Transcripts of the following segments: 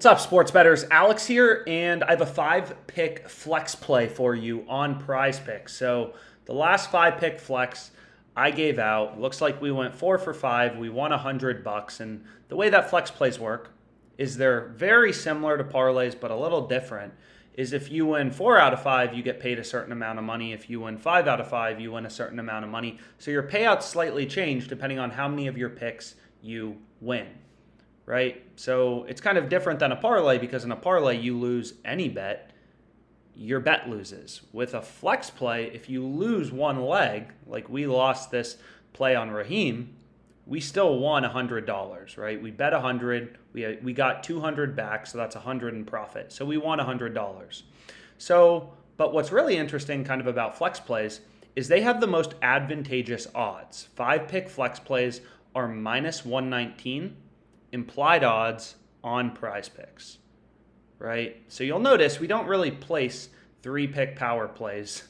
What's up, sports bettors? Alex here, and I have a 5-pick flex play for you on PrizePicks. So the last 5-pick flex I gave out, looks like we went 4 for 5. We won $100, and the way that flex plays work is they're very similar to parlays, but a little different. Is if you win 4 out of 5, you get paid a certain amount of money. If you win 5 out of 5, you win a certain amount of money. So your payouts slightly change depending on how many of your picks you win. Right? So it's kind of different than a parlay because in a parlay, you lose any bet, your bet loses. With a flex play, if you lose one leg, like we lost this play on Raheem, we still won $100, right? We bet 100, we got 200 back, so that's 100 in profit. So we won $100. So, but what's really interesting kind of about flex plays is they have the most advantageous odds. 5-pick flex plays are minus 119 implied odds on PrizePicks, right? So you'll notice we don't really place 3-pick power plays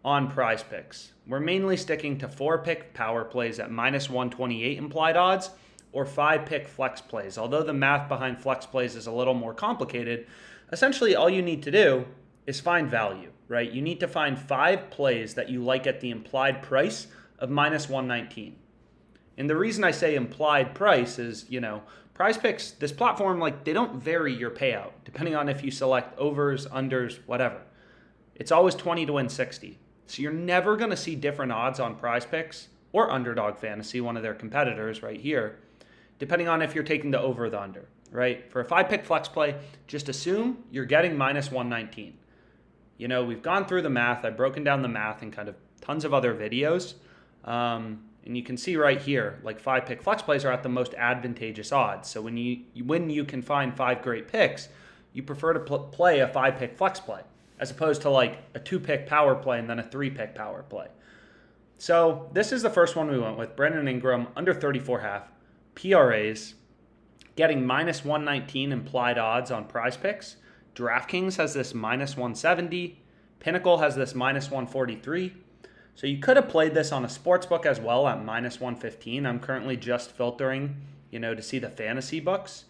on PrizePicks. We're mainly sticking to 4-pick power plays at minus 128 implied odds or 5-pick flex plays. Although the math behind flex plays is a little more complicated, essentially all you need to do is find value, right? You need to find 5 plays that you like at the implied price of minus 119. And the reason I say implied price is, PrizePicks, this platform, they don't vary your payout depending on if you select overs, unders, whatever. It's always 20 to win 60. So you're never going to see different odds on PrizePicks or Underdog Fantasy, one of their competitors right here, depending on if you're taking the over or the under, right? For a 5-pick flex play, just assume you're getting minus 119. We've gone through the math. I've broken down the math in kind of tons of other videos. And you can see right here, 5-pick flex plays are at the most advantageous odds. So when you can find 5 great picks, you prefer to play a 5-pick flex play as opposed to a 2-pick power play and then a 3-pick power play. So this is the first one we went with. Brandon Ingram, under 34.5 PRAs, getting minus 119 implied odds on PrizePicks. DraftKings has this minus 170. Pinnacle has this minus 143. So you could have played this on a sportsbook as well at minus 115. I'm currently just filtering, to see the fantasy books.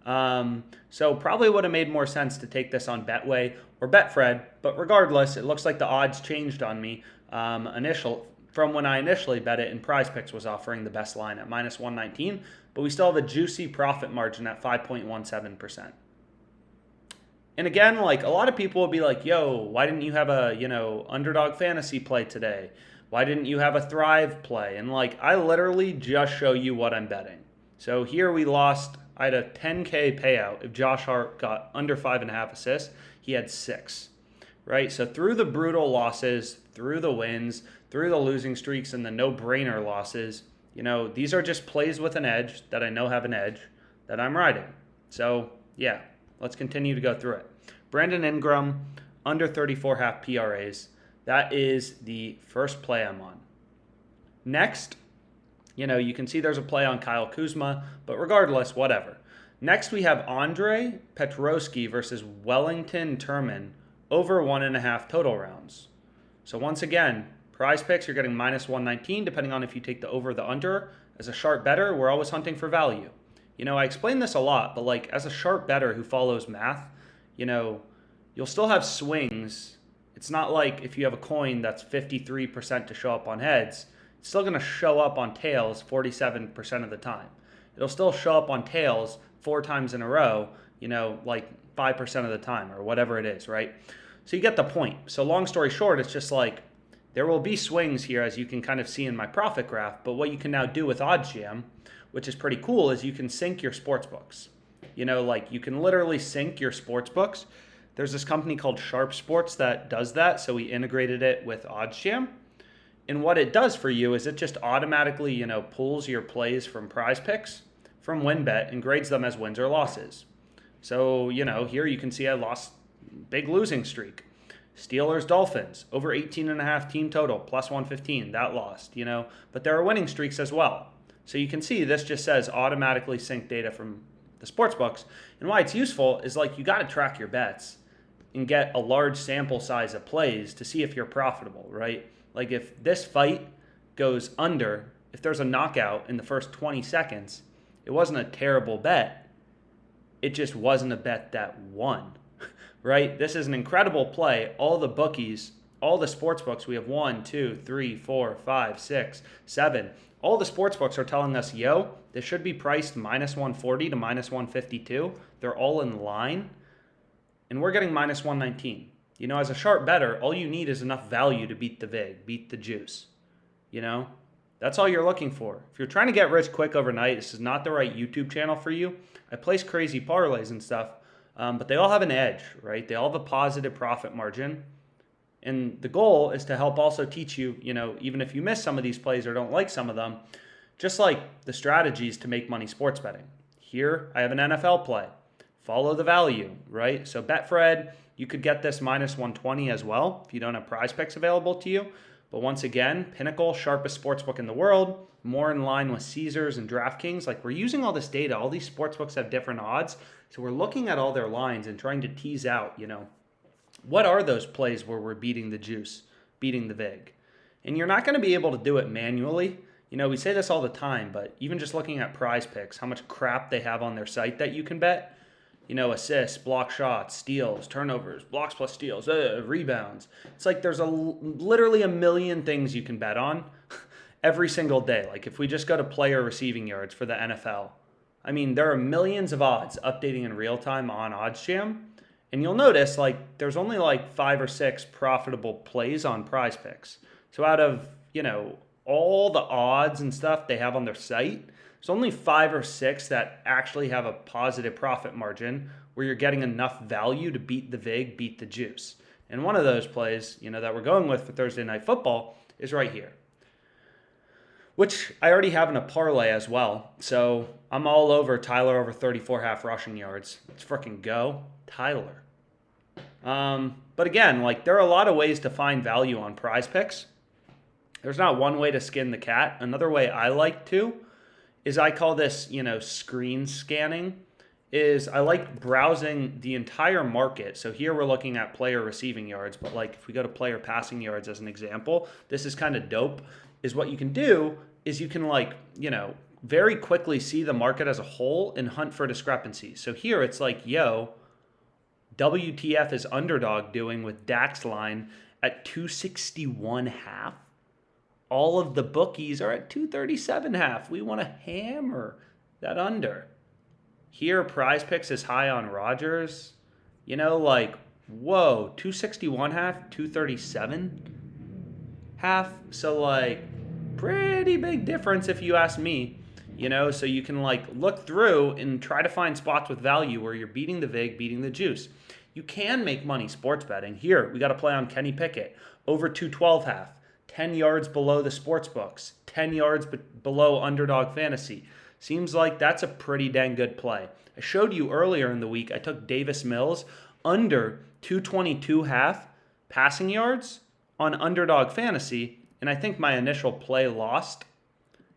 So probably would have made more sense to take this on Betway or Betfred. But regardless, it looks like the odds changed on me from when I initially bet it, and PrizePicks was offering the best line at minus 119. But we still have a juicy profit margin at 5.17%. And again, a lot of people will be like, yo, why didn't you have a, underdog fantasy play today? Why didn't you have a Thrive play? And I literally just show you what I'm betting. So here we lost, I had a 10K payout. If Josh Hart got under 5.5 assists, he had 6, right? So through the brutal losses, through the wins, through the losing streaks and the no-brainer losses, these are just plays with an edge that I know have an edge that I'm riding. So yeah. Let's continue to go through it. Brandon Ingram, under 34.5 PRAs. That is the first play I'm on. Next, you can see there's a play on Kyle Kuzma, but regardless, whatever. Next, we have Andre Petrosky versus Wellington Turman, over 1.5 total rounds. So once again, PrizePicks, you're getting minus 119, depending on if you take the over or the under. As a sharp bettor, we're always hunting for value. I explain this a lot, but as a sharp bettor who follows math, you'll still have swings. It's not like if you have a coin that's 53% to show up on heads, it's still going to show up on tails 47% of the time. It'll still show up on tails 4 times in a row, 5% of the time or whatever it is, right? So you get the point. So long story short, it's just there will be swings here, as you can kind of see in my profit graph, but what you can now do with OddsJam, which is pretty cool, is you can sync your sports books. You can literally sync your sports books. There's this company called Sharp Sports that does that, so we integrated it with OddsJam. And what it does for you is it just automatically, pulls your plays from PrizePicks, from WinBet, and grades them as wins or losses. So, here you can see I lost big losing streak. Steelers, Dolphins, over 18.5 team total, plus 115, that lost, But there are winning streaks as well. So you can see this just says automatically sync data from the sports books. And why it's useful is you got to track your bets and get a large sample size of plays to see if you're profitable, right? If this fight goes under, if there's a knockout in the first 20 seconds, it wasn't a terrible bet. it just wasn't a bet that won, right? This is an incredible play. All the bookies, all the sports books, we have 1, 2, 3, 4, 5, 6, 7. All the sports books are telling us, yo, this should be priced minus 140 to minus 152. They're all in line. And we're getting minus 119. You know, as a sharp bettor, all you need is enough value to beat the vig, beat the juice. You know, that's all you're looking for. If you're trying to get rich quick overnight, this is not the right YouTube channel for you. I place crazy parlays and stuff, but they all have an edge, right? They all have a positive profit margin. And the goal is to help also teach you, you know, even if you miss some of these plays or don't like some of them, just like the strategies to make money sports betting. Here, I have an NFL play. Follow the value, right? So Betfred, you could get this minus 120 as well if you don't have PrizePicks available to you. But once again, Pinnacle, sharpest sportsbook in the world, more in line with Caesars and DraftKings. Like, we're using all this data. All these sportsbooks have different odds. So we're looking at all their lines and trying to tease out, you know, what are those plays where we're beating the juice, beating the vig? And you're not going to be able to do it manually. You know, we say this all the time, but even just looking at PrizePicks, how much crap they have on their site that you can bet. You know, assists, block shots, steals, turnovers, blocks plus steals, rebounds. It's like there's literally a million things you can bet on every single day. Like if we just go to player receiving yards for the NFL, I mean, there are millions of odds updating in real time on OddsJam. And you'll notice like there's only like 5 or 6 profitable plays on PrizePicks. So out of, you know, all the odds and stuff they have on their site, there's only 5 or 6 that actually have a positive profit margin where you're getting enough value to beat the vig, beat the juice. And one of those plays, you know, that we're going with for Thursday Night Football is right here, which I already have in a parlay as well. So I'm all over Tyler over 34.5 rushing yards. Let's freaking go, Tyler. But again, like there are a lot of ways to find value on PrizePicks. There's not one way to skin the cat. Another way I like to is I call this, you know, screen scanning, is I like browsing the entire market. So here we're looking at player receiving yards, but like if we go to player passing yards as an example, this is kind of dope, is what you can do is you can like, you know, very quickly see the market as a whole and hunt for discrepancies. So here it's like, yo, WTF is underdog doing with Dak's line at 261.5? All of the bookies are at 237.5. We want to hammer that under. Here, PrizePicks is high on Rodgers. You know, like, whoa, 261.5, 237.5. So, like, pretty big difference if you ask me. You know, so you can, like, look through and try to find spots with value where you're beating the vig, beating the juice. You can make money sports betting. Here, we got to play on Kenny Pickett, over 212.5. 10 yards below the sports books, 10 yards below underdog fantasy. Seems like that's a pretty dang good play. I showed you earlier in the week, I took Davis Mills under 222.5 passing yards on underdog fantasy, and I think my initial play lost.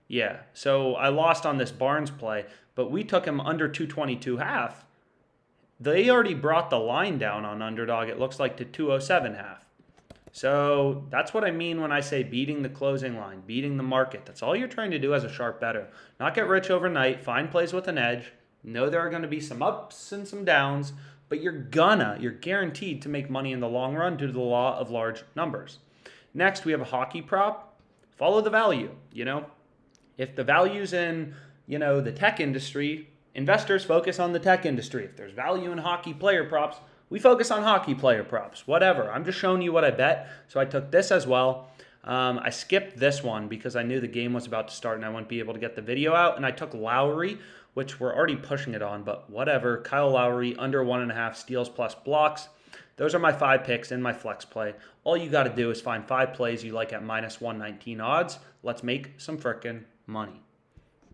Yeah, so I lost on this Barnes play, but we took him under 222.5. They already brought the line down on underdog, it looks like, to 207.5. So that's what I mean when I say beating the closing line, beating the market. That's all you're trying to do as a sharp bettor. Not get rich overnight, find plays with an edge. Know there are going to be some ups and some downs, but you're guaranteed to make money in the long run due to the law of large numbers. Next, we have a hockey prop. Follow the value, you know. If the value's in, you know, the tech industry, investors focus on the tech industry. If there's value in hockey player props, we focus on hockey player props, whatever. I'm just showing you what I bet. So I took this as well. I skipped this one because I knew the game was about to start and I wouldn't be able to get the video out. And I took Lowry, which we're already pushing it on, but whatever. Kyle Lowry, under 1.5 steals plus blocks. Those are my 5 picks in my flex play. All you got to do is find 5 plays you like at minus 119 odds. Let's make some frickin' money.